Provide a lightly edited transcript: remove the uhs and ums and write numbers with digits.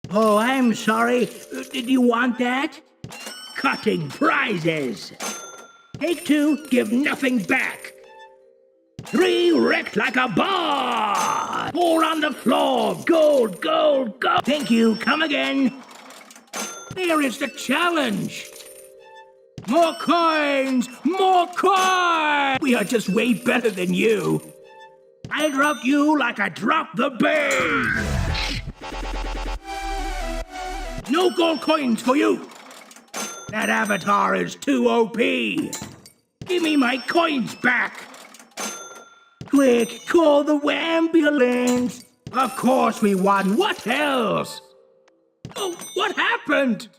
Oh, I'm sorry. Did you want that? Cutting prizes. Take 2, give nothing back. 3, wrecked like a ball. 4 on the floor. Gold, gold, gold. Thank you. Come again. Here is the challenge. More coins! More coins! We are just way better than you. I dropped you like I dropped the base. No gold coins for you. That avatar is too OP. Give me my coins back. Quick, call the ambulance. Of course we won. What else? Oh, what happened?